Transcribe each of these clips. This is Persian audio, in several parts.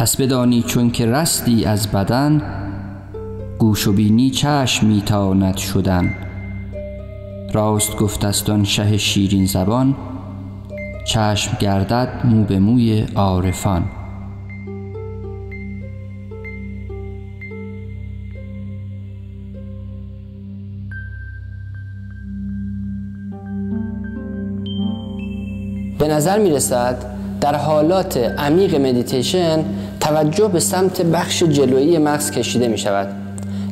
پس بدانی چون که رستی از بدن، گوش و بینی چشم میتواند شدن. راست گفته است آن شه شیرین زبان، چشم گردد مو به موی عارفان. به نظر می رسد در حالات عمیق مدیتیشن توجه به سمت بخش جلویی مغز کشیده می شود.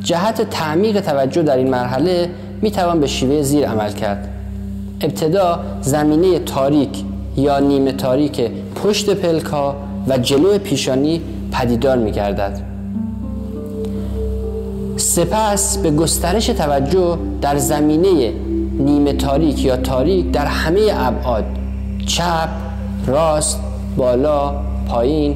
جهت تعمیق توجه در این مرحله می توان به شیوه زیر عمل کرد. ابتدا زمینه تاریک یا نیمه تاریک پشت پلک‌ها و جلو پیشانی پدیدار می گردد. سپس به گسترش توجه در زمینه نیمه تاریک یا تاریک در همه ابعاد، چپ، راست، بالا، پایین،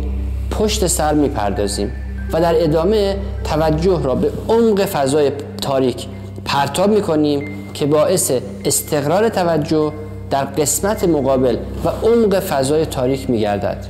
پشت سر میپردازیم و در ادامه توجه را به عمق فضای تاریک پرتاب میکنیم که باعث استقرار توجه در قسمت مقابل و عمق فضای تاریک میگردد.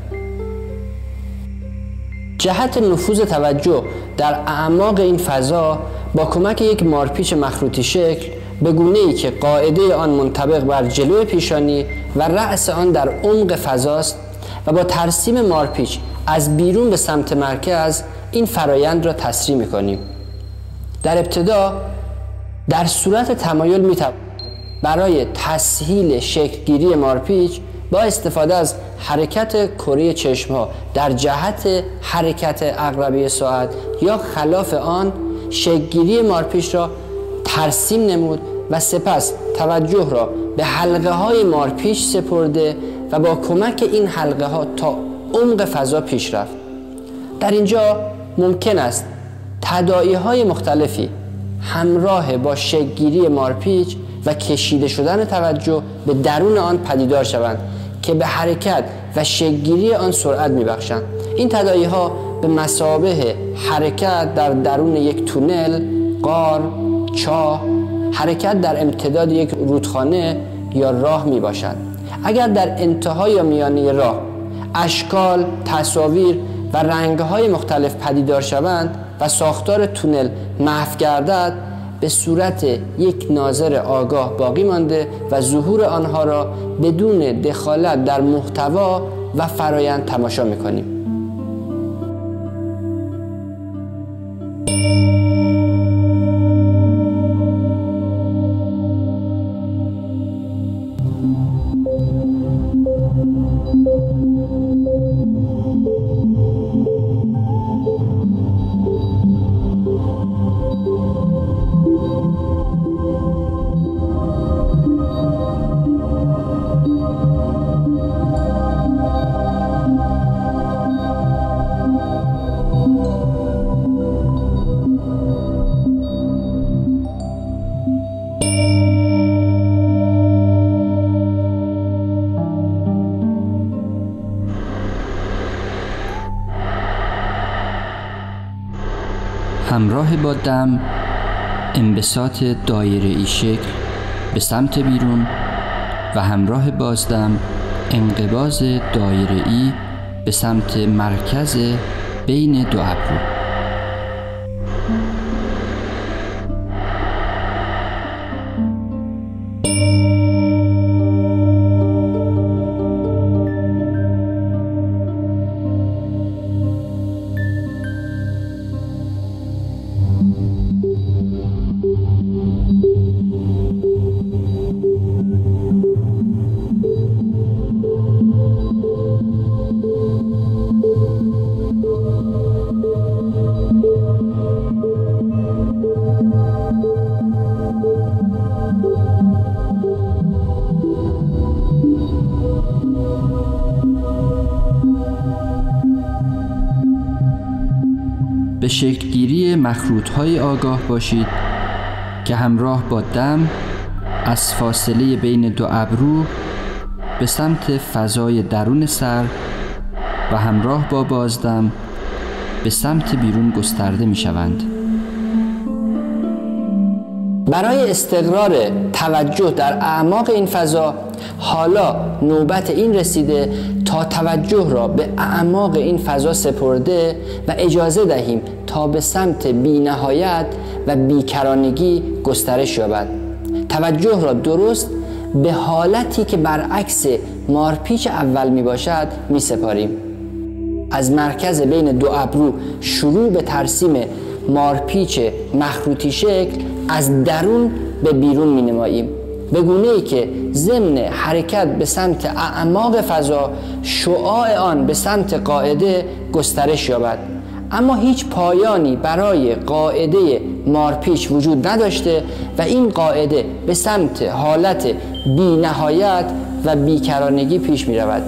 جهت نفوذ توجه در اعماق این فضا با کمک یک مارپیچ مخروطی شکل به گونه‌ای که قاعده آن منطبق بر جلو پیشانی و رأس آن در عمق فضاست و با ترسیم مارپیچ از بیرون به سمت مرکز این فرایند را تسریع می‌کنیم. در ابتدا در صورت تمایل می‌توان برای تسهیل شکلگیری مارپیچ با استفاده از حرکت کره چشم‌ها در جهت حرکت عقربه ساعت یا خلاف آن شکلگیری مارپیچ را ترسیم نمود و سپس توجه را به حلقه های مارپیچ سپرده و با کمک این حلقه ها تا عمق فضا پیش رفت. در اینجا ممکن است تداعی های مختلفی همراه با شکلگیری مارپیچ و کشیده شدن توجه به درون آن پدیدار شوند که به حرکت و شکلگیری آن سرعت میبخشند. این تداعی ها به مثابه حرکت در درون یک تونل، غار، چاه، حرکت در امتداد یک رودخانه یا راه می باشد. اگر در انتهای یا میانه راه اشکال، تصاویر و رنگ‌های مختلف پدیدار شوند و ساختار تونل محو گردد، به صورت یک ناظر آگاه باقی مانده و ظهور آنها را بدون دخالت در محتوا و فرایند تماشا می‌کنیم. همراه با دم انبساط دایره‌ای شکل به سمت بیرون و همراه بازدم انقباض دایره‌ای به سمت مرکز بین دو ابرو. به شکلگیری مخروط‌های آگاه باشید که همراه با دم از فاصله بین دو ابرو به سمت فضای درون سر و همراه با بازدم به سمت بیرون گسترده می شوند. برای استقرار توجه در اعماق این فضا حالا نوبت این رسیده تا توجه را به اعماق این فضا سپرده و اجازه دهیم تا به سمت بی‌نهایت و بیکرانگی گسترش یابد. توجه را درست به حالتی که برعکس مارپیچ اول می باشد می سپاریم. از مرکز بین دو ابرو شروع به ترسیم مارپیچ مخروطی شکل از درون به بیرون می نماییم، به گونه‌ای که ضمن حرکت به سمت اعماق فضا شعاع آن به سمت قاعده گسترش یابد. اما هیچ پایانی برای قاعده مارپیچ وجود نداشته و این قاعده به سمت حالت بی نهایت و بیکرانگی پیش می رود.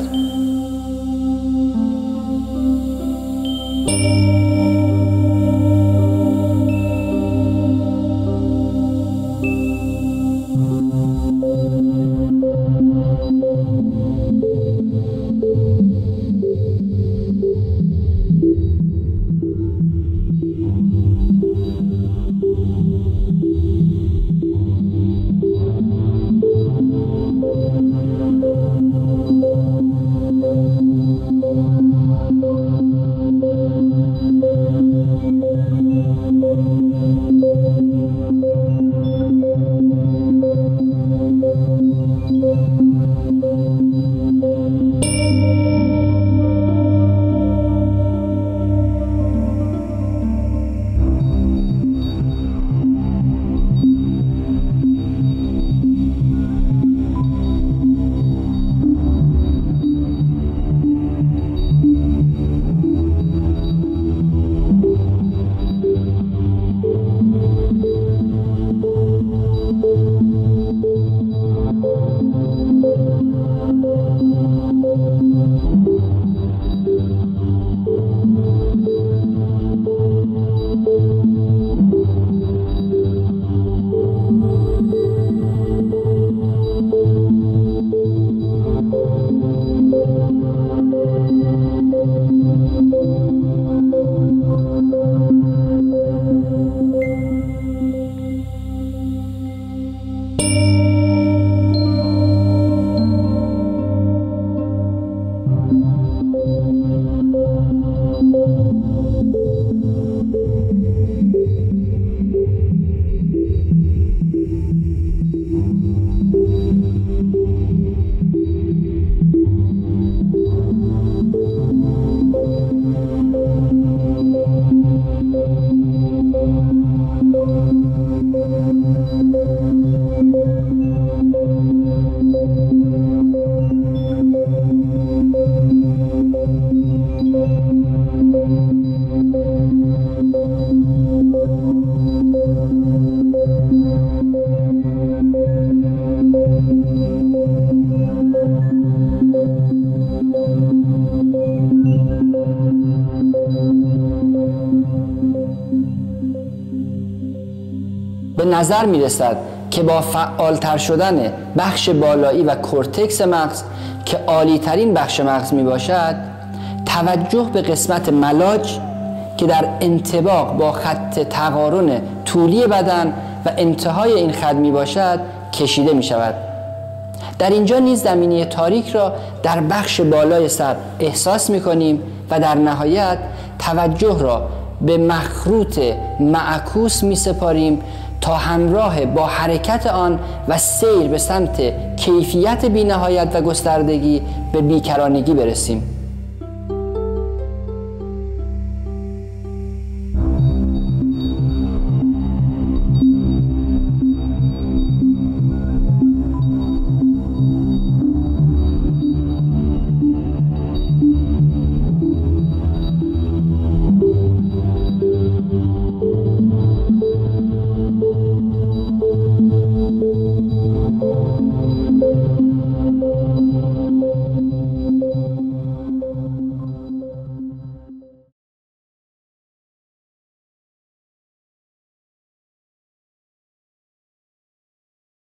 به نظر می رسد که با فعالتر شدن بخش بالایی و کورتکس مغز که عالی ترین بخش مغز می باشد، توجه به قسمت ملاج که در انطباق با خط تقارن طولی بدن و انتهای این خط می باشد کشیده می شود. در اینجا نیز زمینه تاریک را در بخش بالای سر احساس می کنیم و در نهایت توجه را به مخروط معکوس می سپاریم تا همراه با حرکت آن و سیر به سمت کیفیت بی نهایت و گستردگی به بیکرانگی برسیم.